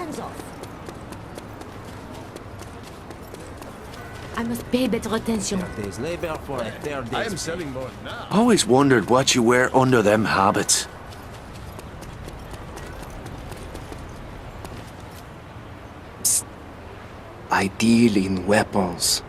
hands off. I must pay better attention. I am selling more now. Always wondered what you wear under them habits. I deal in weapons.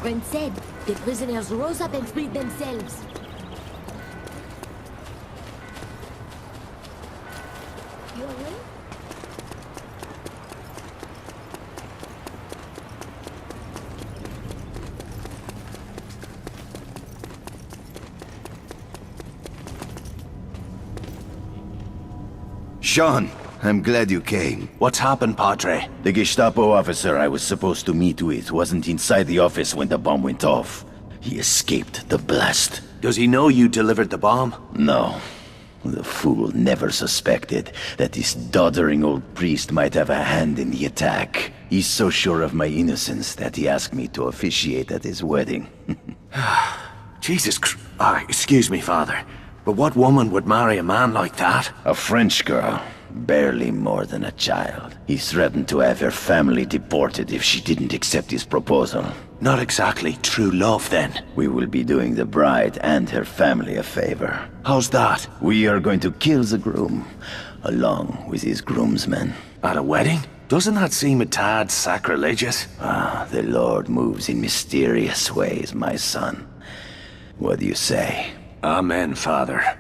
Friend said the prisoners rose up and freed themselves. You alright? Sean, I'm glad you came. What's happened, Padre? The Gestapo officer I was supposed to meet with wasn't inside the office when the bomb went off. He escaped the blast. Does he know you delivered the bomb? No. The fool never suspected that this doddering old priest might have a hand in the attack. He's so sure of my innocence that he asked me to officiate at his wedding. Jesus Christ. Excuse me, Father. But what woman would marry a man like that? A French girl. Barely more than a child. He threatened to have her family deported if she didn't accept his proposal. Not exactly true love, then. We will be doing the bride and her family a favor. How's that? We are going to kill the groom, along with his groomsmen. At a wedding? Doesn't that seem a tad sacrilegious? The Lord moves in mysterious ways, my son. What do you say? Amen, Father.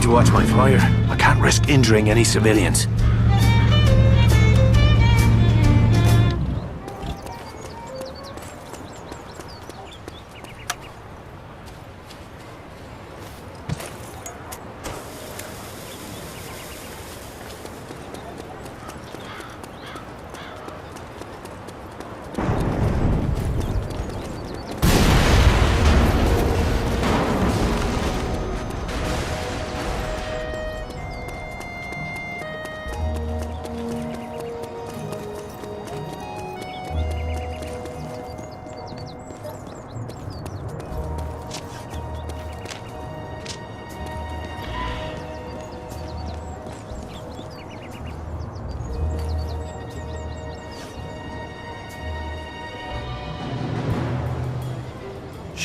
To watch my fire. I can't risk injuring any civilians.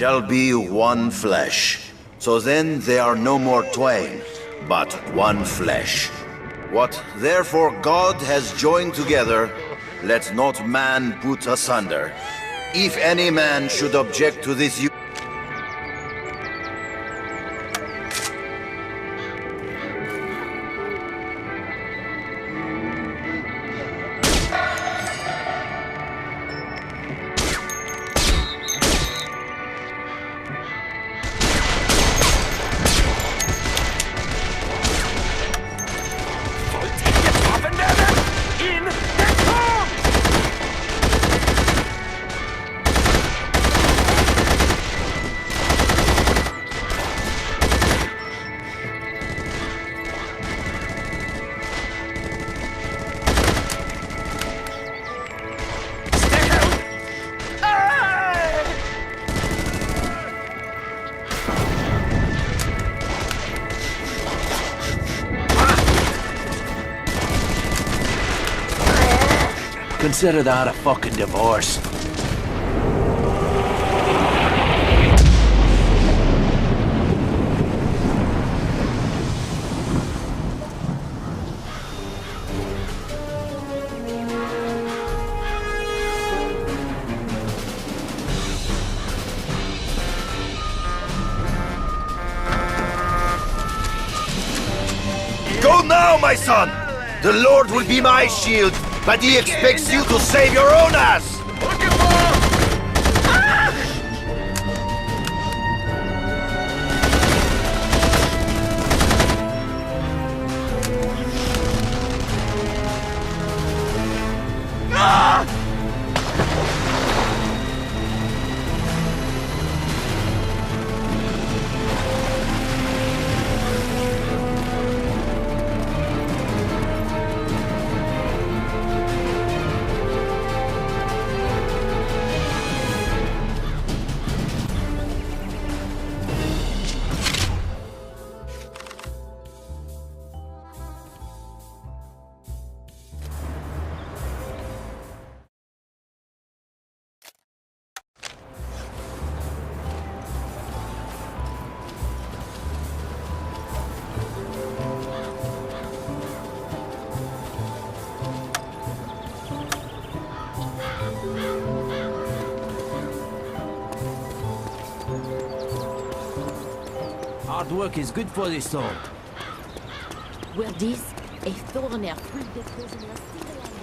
shall be one flesh. So then they are no more twain, but one flesh. What therefore God has joined together, let not man put asunder. If any man should object to this Consider that a fucking divorce. Go now, my son! The Lord will be my shield, but he expects you to save your own ass! Hard work is good for the soul. Where this est thorner plus de prisoners still alive.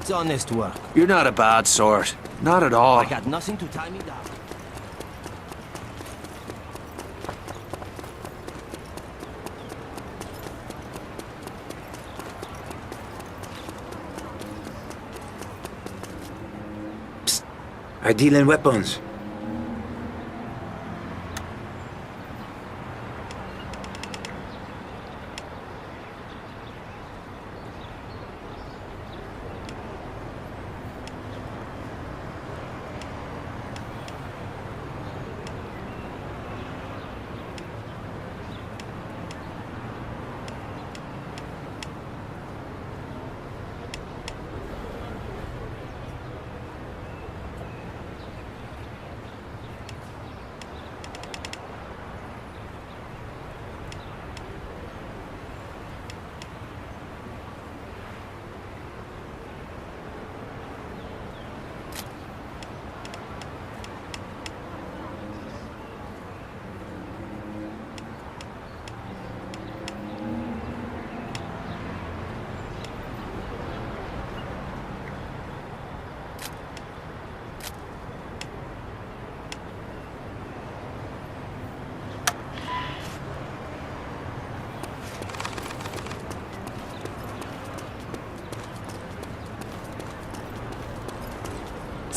It's honest work. You're not a bad sort. Not at all. I got nothing to tie me down. I deal in weapons.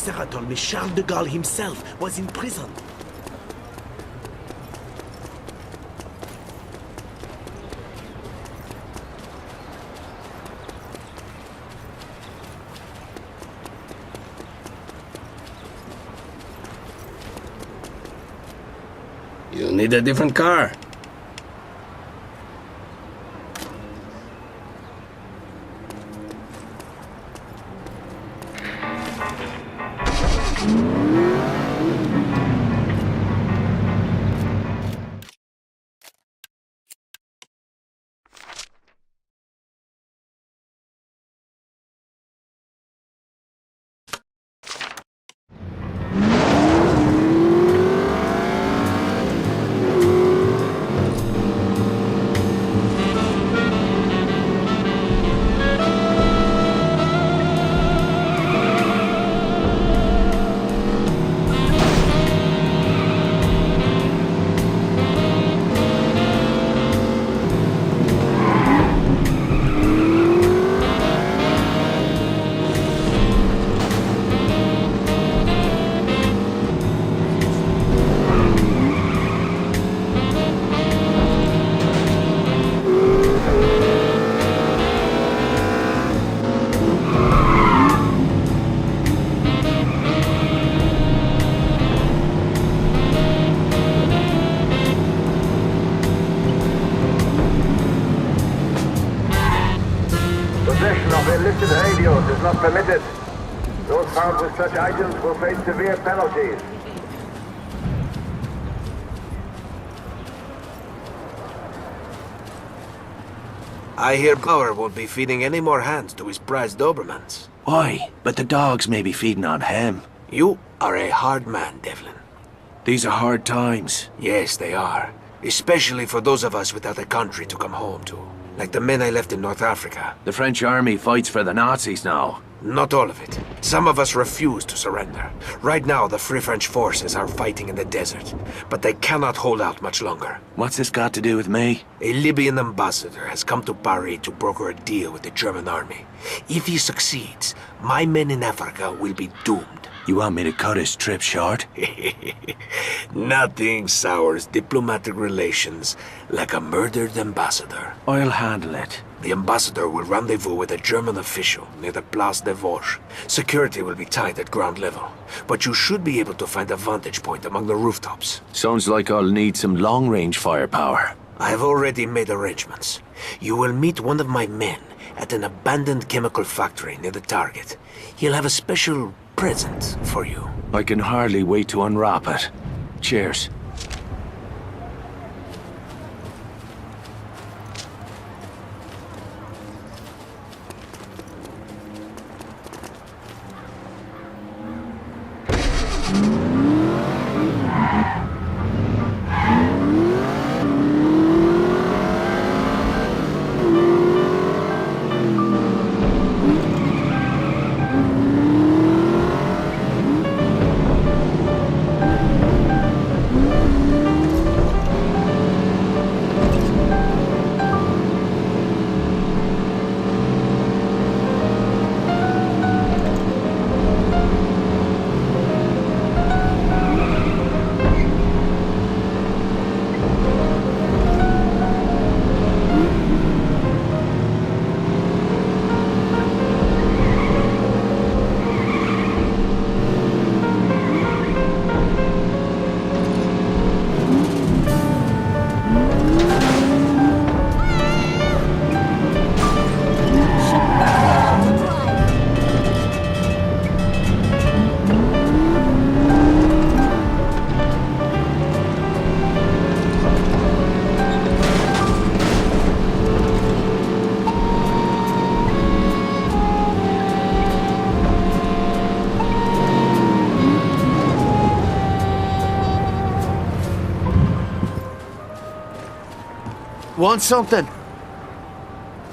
Sarah told me Charles de Gaulle himself was in prison. You'll need a different car. Possession of illicit radios is not permitted. Those found with such items will face severe penalties. I hear Bauer won't be feeding any more hands to his prized Dobermans. Why? But the dogs may be feeding on him. You are a hard man, Devlin. These are hard times. Yes, they are. Especially for those of us without a country to come home to. Like the men I left in North Africa. The French army fights for the Nazis now. Not all of it. Some of us refuse to surrender. Right now, the Free French forces are fighting in the desert. But they cannot hold out much longer. What's this got to do with me? A Libyan ambassador has come to Paris to broker a deal with the German army. If he succeeds, my men in Africa will be doomed. You want me to cut his trip short? Nothing sours diplomatic relations like a murdered ambassador. I'll handle it. The ambassador will rendezvous with a German official near the Place des Vosges. Security will be tight at ground level, but you should be able to find a vantage point among the rooftops. Sounds like I'll need some long-range firepower. I have already made arrangements. You will meet one of my men at an abandoned chemical factory near the target. He'll have a special present for you. I can hardly wait to unwrap it. Cheers. Want something?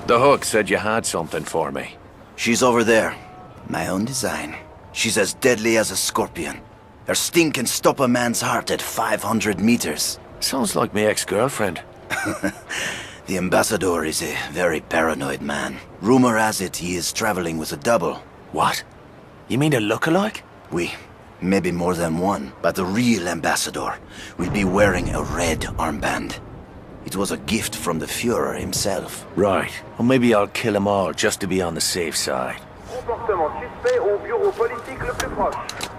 The hook said you had something for me. She's over there. My own design. She's as deadly as a scorpion. Her sting can stop a man's heart at 500 meters. Sounds like my ex-girlfriend. The ambassador is a very paranoid man. Rumor has it he is traveling with a double. What? You mean a lookalike? Maybe more than one, but the real ambassador will be wearing a red armband. It was a gift from the Führer himself. Right. Well, maybe I'll kill them all just to be on the safe side. Comportement suspect au bureau politique le plus proche.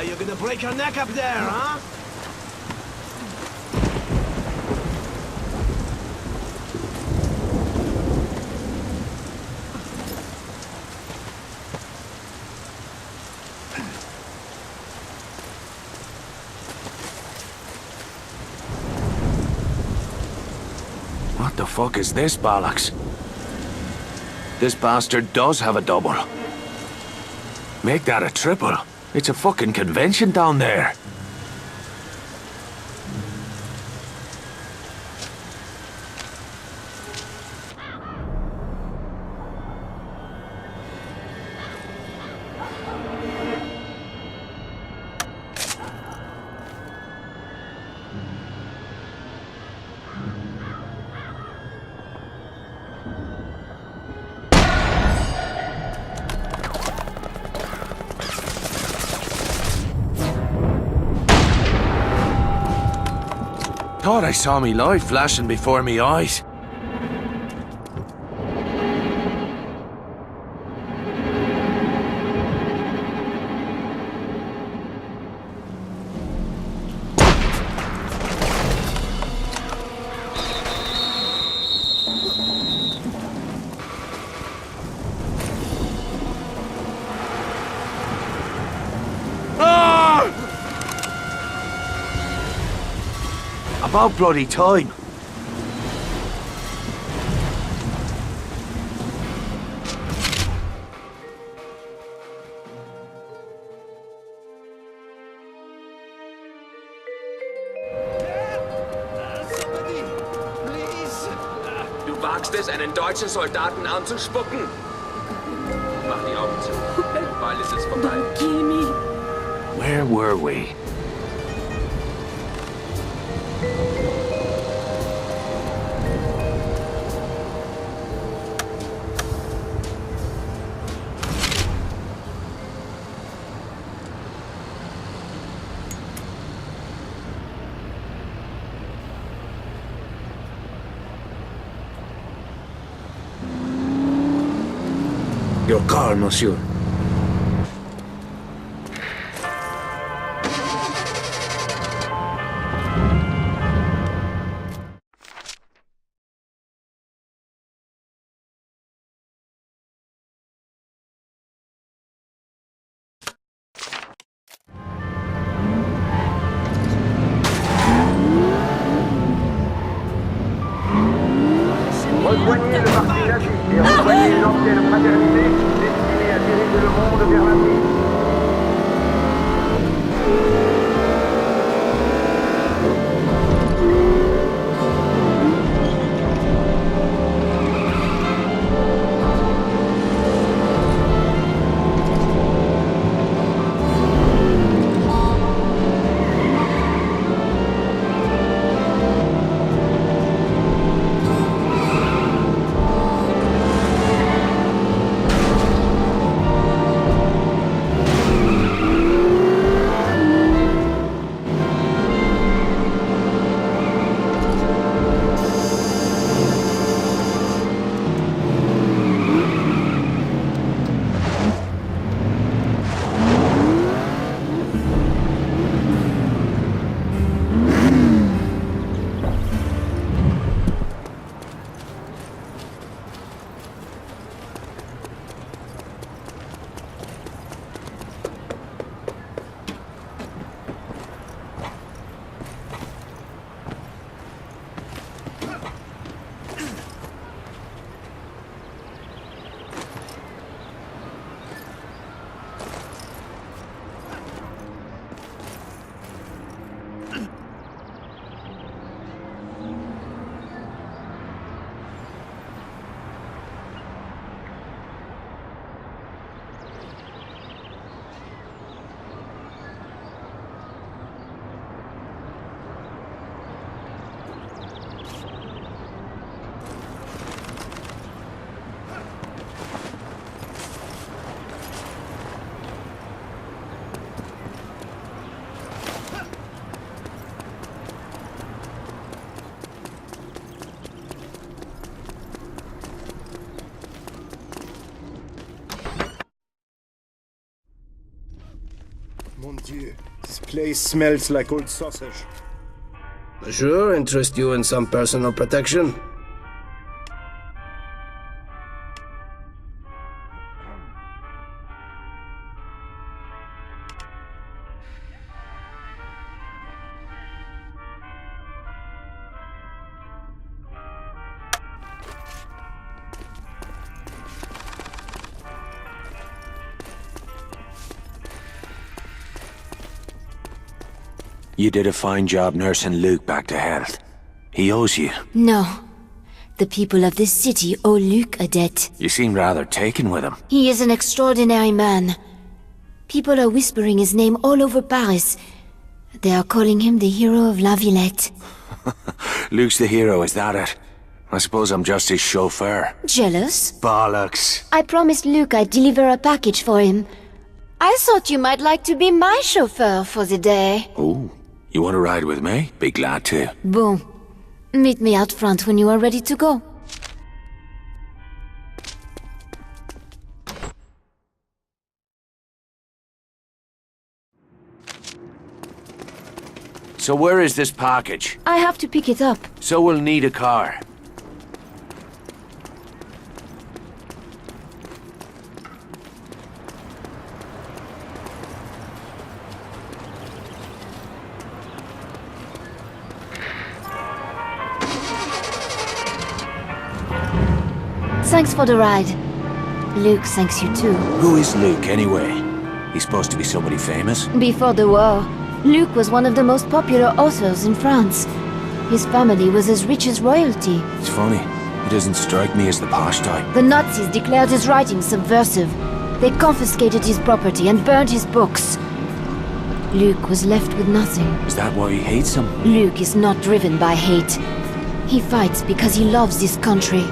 You're gonna break your neck up there, huh? What the fuck is this bollocks? This bastard does have a double. Make that a triple. It's a fucking convention down there. Thought I saw me light flashing before me eyes. About bloody time. Du wagst es, einen deutschen Soldaten anzuspucken? Mach die Augen zu. Bald ist es vorbei. Don't kill me. Where were we? Your car, monsieur. C'est Rejoignez le parti nazi et rejoignez l'ancienne fraternité destinée à diriger le monde vers l'avenir. Mon Dieu, this place smells like old sausage. Sure, interest you in some personal protection? You did a fine job nursing Luke back to health. He owes you. No. The people of this city owe Luke a debt. You seem rather taken with him. He is an extraordinary man. People are whispering his name all over Paris. They are calling him the hero of La Villette. Luke's the hero, is that it? I suppose I'm just his chauffeur. Jealous? Bollocks. I promised Luke I'd deliver a package for him. I thought you might like to be my chauffeur for the day. Oh, you want to ride with me? Be glad to. Bon. Meet me out front when you are ready to go. So where is this package? I have to pick it up. So we'll need a car. Thanks for the ride. Luke thanks you too. Who is Luke, anyway? He's supposed to be somebody famous? Before the war, Luke was one of the most popular authors in France. His family was as rich as royalty. It's funny. He doesn't strike me as the posh type. The Nazis declared his writing subversive. They confiscated his property and burned his books. Luke was left with nothing. Is that why he hates him? Luke is not driven by hate. He fights because he loves this country.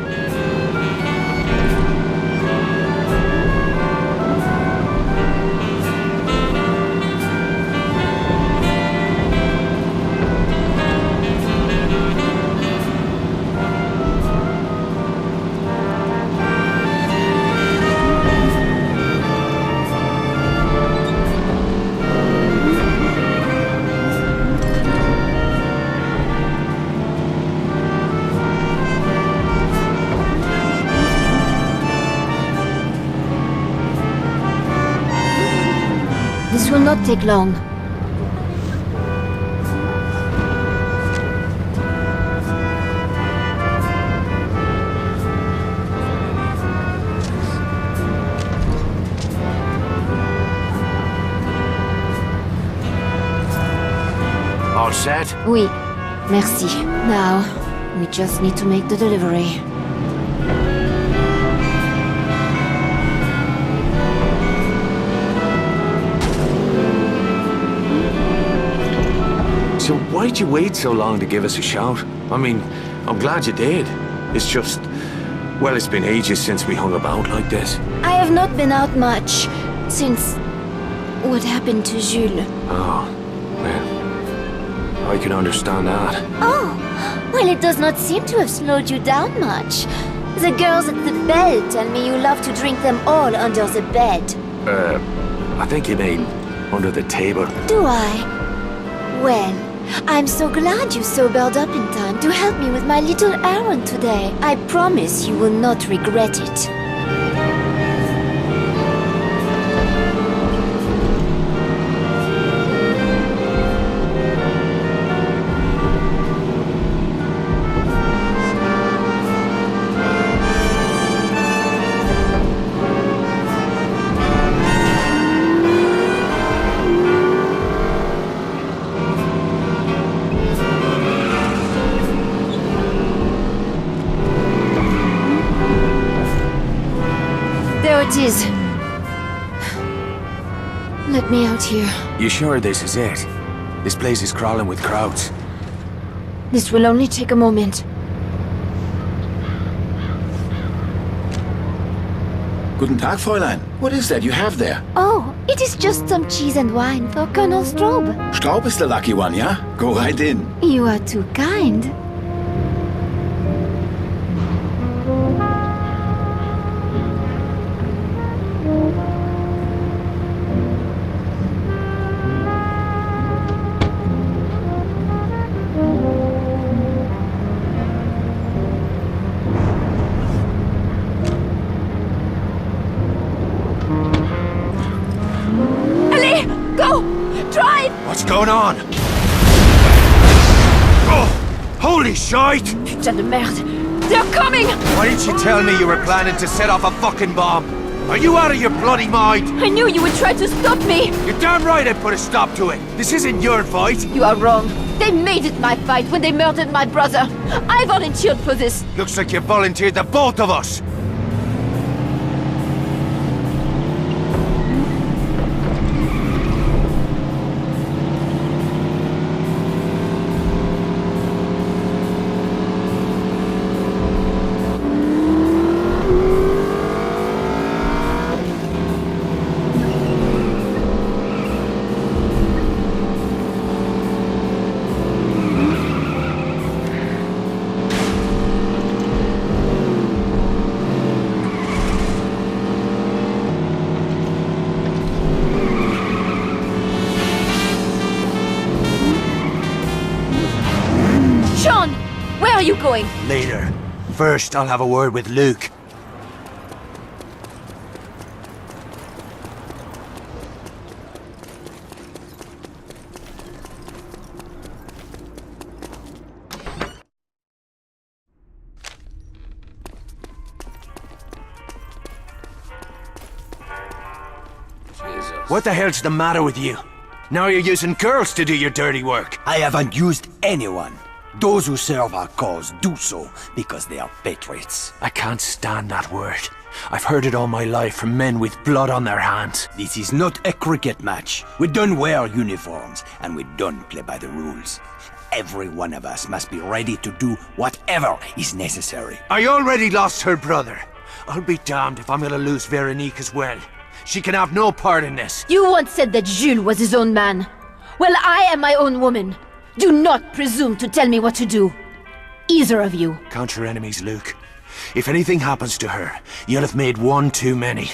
This will not take long. set? Oui, merci. Now, we just need to make the delivery. So why'd you wait so long to give us a shout? I mean, I'm glad you did. It's just... well, it's been ages since we hung about like this. I have not been out much since what happened to Jules. Oh, well, I can understand that. Oh, well, it does not seem to have slowed you down much. The girls at the bell tell me you love to drink them all under the bed. I think you mean under the table. Do I? Well, I'm so glad you sobered up in time to help me with my little errand today. I promise you will not regret it. It is. Let me out here. You sure this is it? This place is crawling with crowds. This will only take a moment. Guten Tag, Fräulein. What is that you have there? Oh, it is just some cheese and wine for Colonel Straub. Straub is the lucky one, yeah? Go right in. You are too kind. What's going on? Oh, holy shite! Putain de merde! They're coming! Why didn't you tell me you were planning to set off a fucking bomb? Are you out of your bloody mind? I knew you would try to stop me! You're damn right I put a stop to it. This isn't your fight. You are wrong. They made it my fight when they murdered my brother. I volunteered for this. Looks like you volunteered the both of us. Going? Later. First, I'll have a word with Luke. Jesus. What the hell's the matter with you? Now you're using girls to do your dirty work. I haven't used anyone. Those who serve our cause do so because they are patriots. I can't stand that word. I've heard it all my life from men with blood on their hands. This is not a cricket match. We don't wear uniforms, and we don't play by the rules. Every one of us must be ready to do whatever is necessary. I already lost her brother. I'll be damned if I'm gonna lose Veronique as well. She can have no part in this. You once said that Jules was his own man. Well, I am my own woman. Do not presume to tell me what to do. Either of you. Count your enemies, Luke. If anything happens to her, you'll have made one too many.